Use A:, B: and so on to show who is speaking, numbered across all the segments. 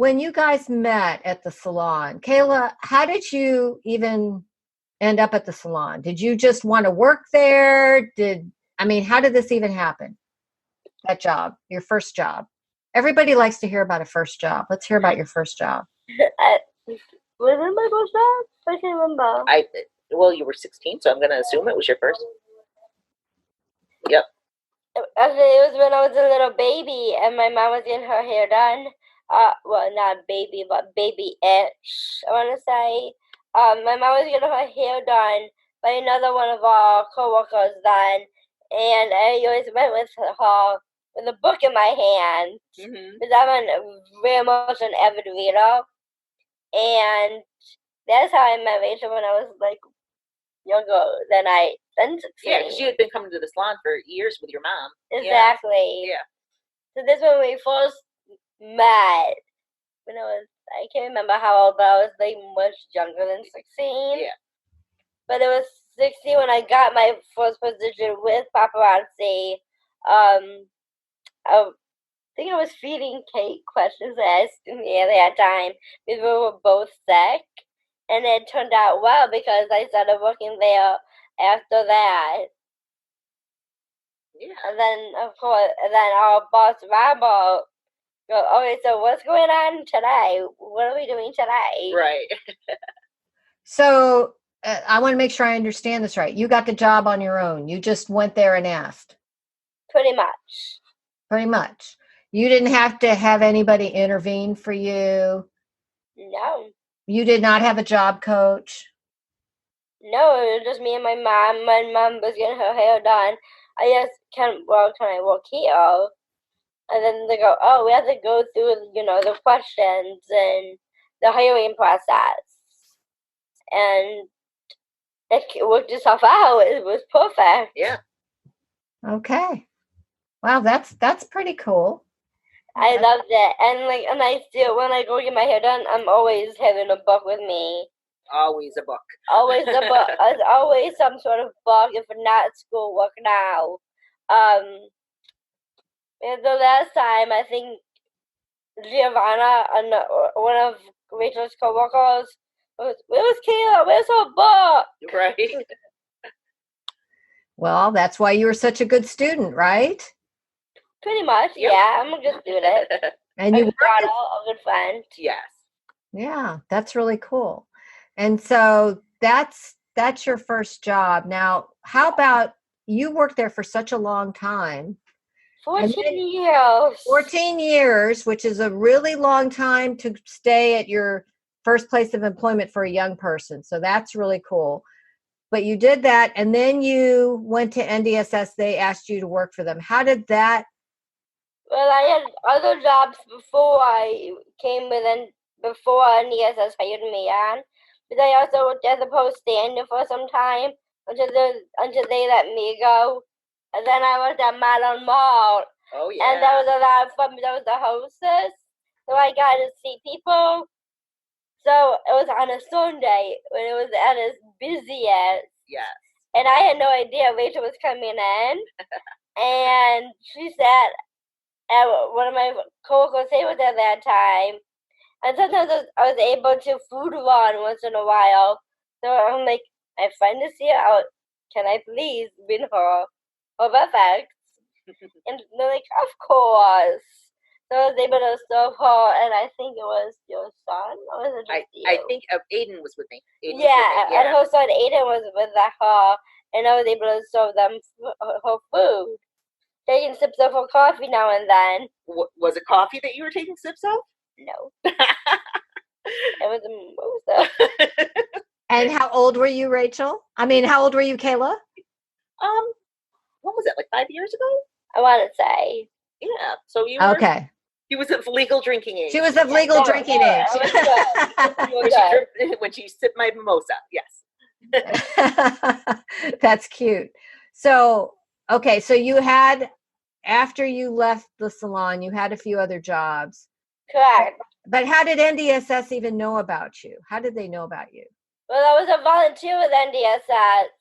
A: when you guys met at the salon, Kayla, how did you even end up at the salon? Did you just want to work there? How did this even happen? That job, your first job. Everybody likes to hear about a first job. Let's hear about your first job.
B: Was it my first job? I can't remember.
C: Well, you were 16, so I'm going to assume it was your first. Yep.
B: Actually, it was when I was a little baby and my mom was getting her hair done. Well, not baby, but baby-ish, I want to say. My mom was getting her hair done by another one of our coworkers then, and I always went with her with a book in my hand, because I'm very much an avid reader, and that's how I met Rachel when I was like younger than 16.
C: Yeah, because you had been coming to the salon for years with your mom.
B: Exactly.
C: Yeah.
B: So this when we first met. When I can't remember how old, but I was like much younger than 16.
C: Yeah.
B: But it was 16 when I got my first position with paparazzi. I think I was feeding Kate questions that asked me at that time because we were both sick. And it turned out well because I started working there after that.
C: Yeah.
B: And then, of course, our boss, Robert, go, okay, so what's going on today? What are we doing today?
C: Right.
A: So I want to make sure I understand this right. You got the job on your own. You just went there and asked.
B: Pretty much.
A: Pretty much. You didn't have to have anybody intervene for you.
B: No.
A: You did not have a job coach.
B: No, it was just me and my mom. My mom was getting her hair done. I asked, can I work here? And then they go, oh, we have to go through, the questions and the hiring process. And it worked itself out. It was perfect.
C: Yeah.
A: Okay. Wow, that's pretty cool.
B: I loved it. And I still, when I go get my hair done, I'm always having a book with me.
C: Always a book.
B: Always a book. Always some sort of book, if not schoolwork now. And the last time, I think Giovanna, one of Rachel's coworkers, where's Kayla? Where's her book?
C: Right.
A: Well, that's why you were such a good student, right?
B: Pretty much, yep. Yeah. I'm a good student.
A: And you
B: got a good friend.
C: Yes.
A: Yeah, that's really cool. And so that's your first job. Now, how about you worked there for such a long time?
B: 14 years.
A: 14 years, which is a really long time to stay at your first place of employment for a young person. So that's really cool. But you did that, and then you went to NDSS. They asked you to work for them. How did that?
B: Well, I had other jobs before I came before NDSS hired me on. But I also worked as a post stand for some time until they let me go. And then I worked at Modern Mall.
C: Oh, yeah.
B: And that was a lot of fun. That was the hostess. So I got to see people. So it was on a Sunday when it was at its busiest.
C: Yes.
B: And I had no idea Rachel was coming in. And she sat at one of my coworkers' tables at that time. And sometimes I was able to food run once in a while. So I'm like, my friend is here. Can I please bring her effects? And they're like, of course. So I was able to serve her, and I think it was your son, or was it just you?
C: I think Aiden was with me.
B: Yeah, and her son Aiden was with her, and I was able to serve them her food. Taking sips of her coffee now and then.
C: Was it coffee that you were taking sips of?
B: No. It was a mimosa.
A: And how old were you, Rachel? How old were you, Kayla?
C: What was it, like 5 years ago?
B: I want to say.
C: Yeah. So you were.
A: Okay.
C: She was of legal drinking age.
A: She was of legal drinking age.
C: When she sipped my mimosa,
A: yes. That's cute. So, okay, so you had, after you left the salon, you had a few other jobs.
B: Correct.
A: But how did NDSS even know about you? How did they know about you?
B: Well, I was a volunteer with NDSS,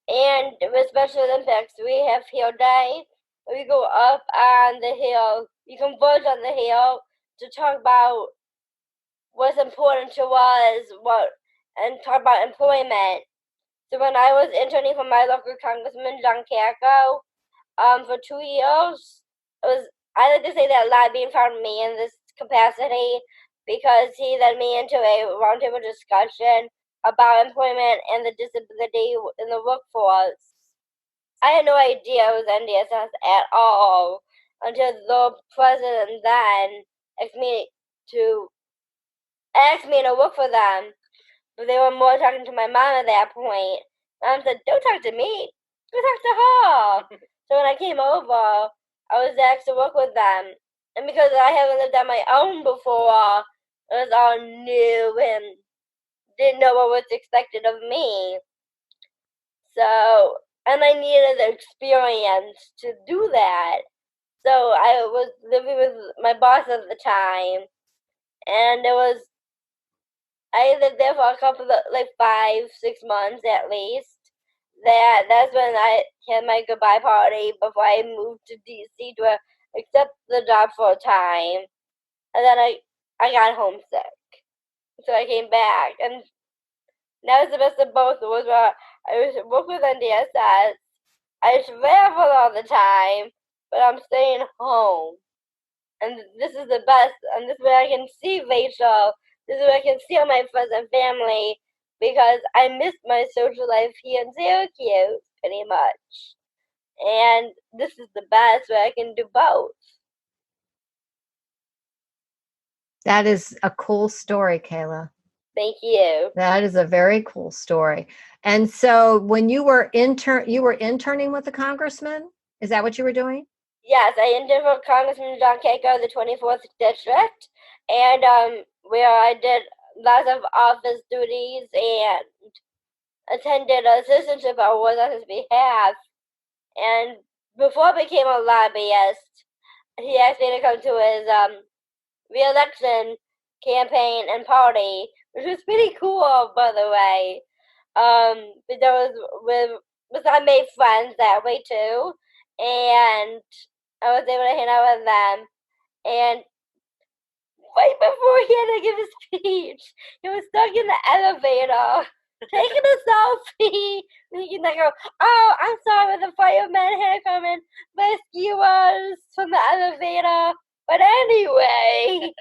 B: and with Special Olympics, we have Hill Day. We go up on the hill. You converge on the hill to talk about what's important to us, and talk about employment. So when I was interning for my local congressman, John Carco, for 2 years, I like to say that lobbying found me in this capacity because he led me into a roundtable discussion about employment and the disability in the workforce. I had no idea it was NDSS at all until the president then asked me to work for them. But they were more talking to my mom at that point. Mom said, "Don't talk to me. Go talk to her." So when I came over, I was asked to work with them. And because I haven't lived on my own before, it was all new and didn't know what was expected of me. So, and I needed the experience to do that. So I was living with my boss at the time, and I lived there for a couple of, like 5-6 months at least. That's when I had my goodbye party before I moved to DC to accept the job full time. And then I got homesick. So I came back, and that was the best of both worlds. Where I work with NDSS, I travel all the time, but I'm staying home. And this is the best, and this is where I can see Rachel. This is where I can see all my friends and family, because I miss my social life here in Syracuse pretty much. And this is the best where I can do both.
A: That is a cool story, Kayla.
B: Thank you.
A: That is a very cool story. And so when you were interning with the congressman? Is that what you were doing?
B: Yes, I interned for Congressman John Keiko, the 24th District, and where I did lots of office duties and attended a citizenship awards on his behalf. And before I became a lobbyist, he asked me to come to his re-election campaign and party, which was pretty cool, by the way. But there was I made friends that way too, and I was able to hang out with them. And right before he had to give his speech, he was stuck in the elevator, taking a selfie. And he like, "Oh, I'm sorry, the firemen had to come and rescue us from the elevator." But anyway,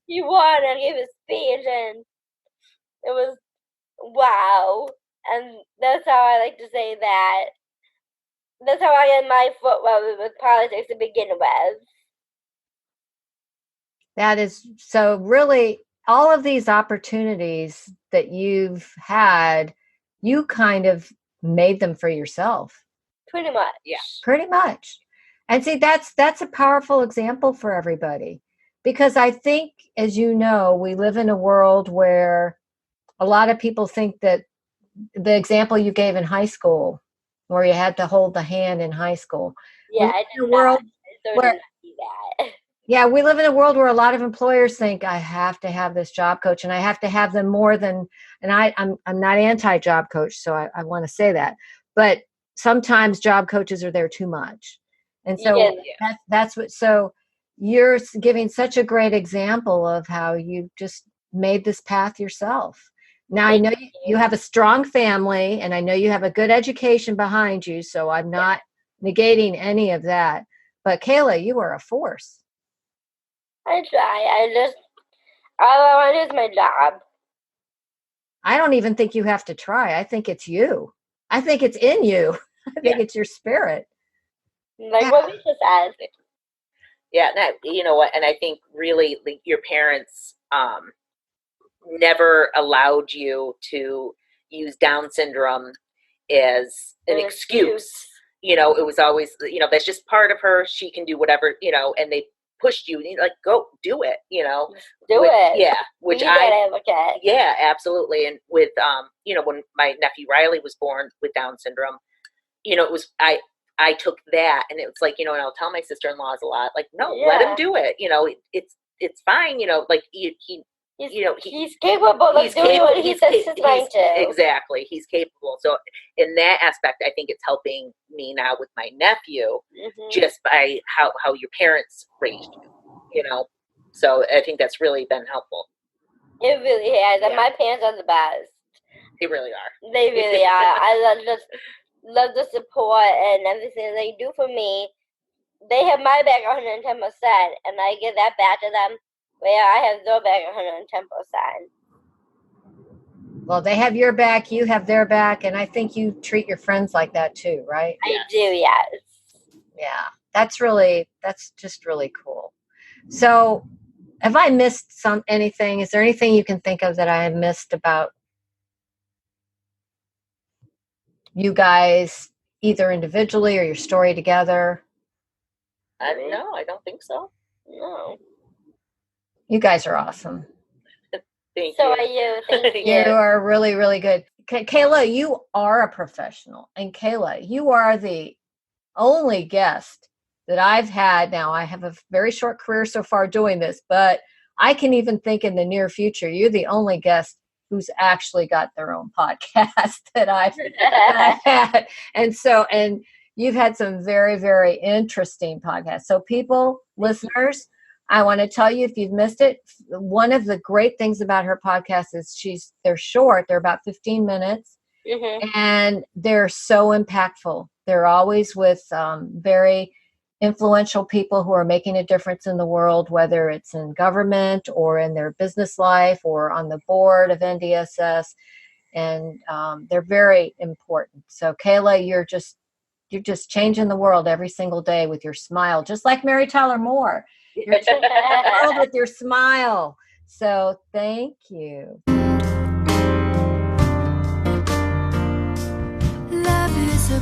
B: he won and gave his speech, and it was wow. And that's how I like to say that. That's how I got my foot wet with politics to begin with.
A: That is so really all of these opportunities that you've had, you kind of made them for yourself.
B: Pretty much.
C: Yeah.
A: Pretty much. And see, that's a powerful example for everybody. Because I think, as you know, we live in a world where a lot of people think that the example you gave in high school, where you had to hold the hand in high school.
B: Yeah, I did not. I did not see that.
A: Yeah, we live in a world where a lot of employers think I have to have this job coach, and I have to have them more than. And I'm not anti-job coach, so I want to say that. But sometimes job coaches are there too much, and so that's what. So you're giving such a great example of how you just made this path yourself. Now I know you have a strong family, and I know you have a good education behind you. So I'm not negating any of that. But Kayla, you are a force.
B: I try. All I want to do is my job.
A: I don't even think you have to try. I think it's you. I think it's in you. I think it's your spirit.
B: Like what Lisa says.
C: Yeah, you know what? And I think really your parents never allowed you to use Down syndrome as an excuse. You know, it was always, you know, that's just part of her. She can do whatever, you know, and they pushed you, like, go do it, you know.
B: Do it.
C: Yeah. Which
B: I look at.
C: Yeah, absolutely. And with, you know, when my nephew Riley was born with Down syndrome, you know, it was, I took that, and it was like, you know, and I'll tell my sister-in-laws a lot, like, no, let him do it. You know, it's fine. You know, like he's
B: capable of doing what he says his mind to.
C: Exactly. He's capable. So in that aspect, I think it's helping me now with my nephew, just by how your parents raised you, you know. So I think that's really been helpful.
B: It really has. And
C: Yeah.
B: my parents are the best.
C: They really are.
B: They really are. I love the support and everything they do for me. They have my back 110%, and I give that back to them where I have their back 110%.
A: Well, they have your back, you have their back, and I think you treat your friends like that too, right?
B: I do, yes.
A: Yeah, that's just really cool. So, have I missed anything? Is there anything you can think of that I have missed about you guys, either individually or your story together?
C: No, I don't think so.
B: No.
A: You guys are awesome.
C: Thank
B: So
C: you.
B: are you. Thank you.
A: You are really, really good. Kayla, you are a professional. And Kayla, you are the only guest that I've had. Now, I have a very short career so far doing this, but I can even think in the near future, you're the only guest who's actually got their own podcast that I've had. And you've had some very, very interesting podcasts. So people, listeners, I want to tell you, if you've missed it, one of the great things about her podcast is they're short. They're about 15 minutes.
B: Mm-hmm.
A: And they're so impactful. They're always with very influential people who are making a difference in the world, whether it's in government or in their business life or on the board of NDSS. And they're very important. So Kayla, you're just changing the world every single day with your smile, just like Mary Tyler Moore. You're changing the world with your smile. So thank you.
D: Love is a